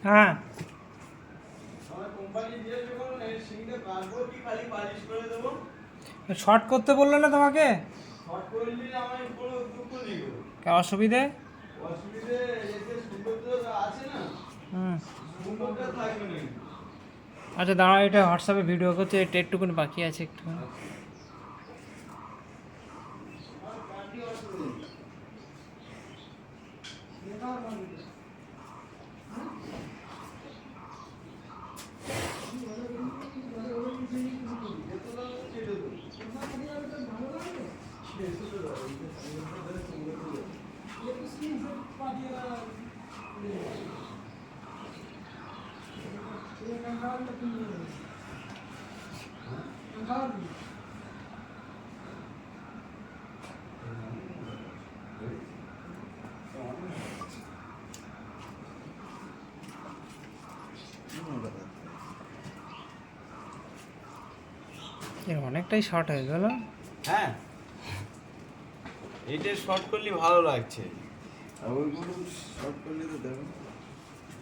হ্যাঁ শর্ট করতে বললো না তোমাকে? অসুবিধে? হুম আচ্ছা দাঁড়াও, এটা হোয়াটসঅ্যাপে ভিডিও করছে, এটা একটুকুনি বাকি আছে একটু। অনেকটাই শর্ট হয়ে গেল। হ্যাঁ এইটা শর্ট করলে ভালো লাগছে, আর ওইগুলো শর্ট করলে তো দেখো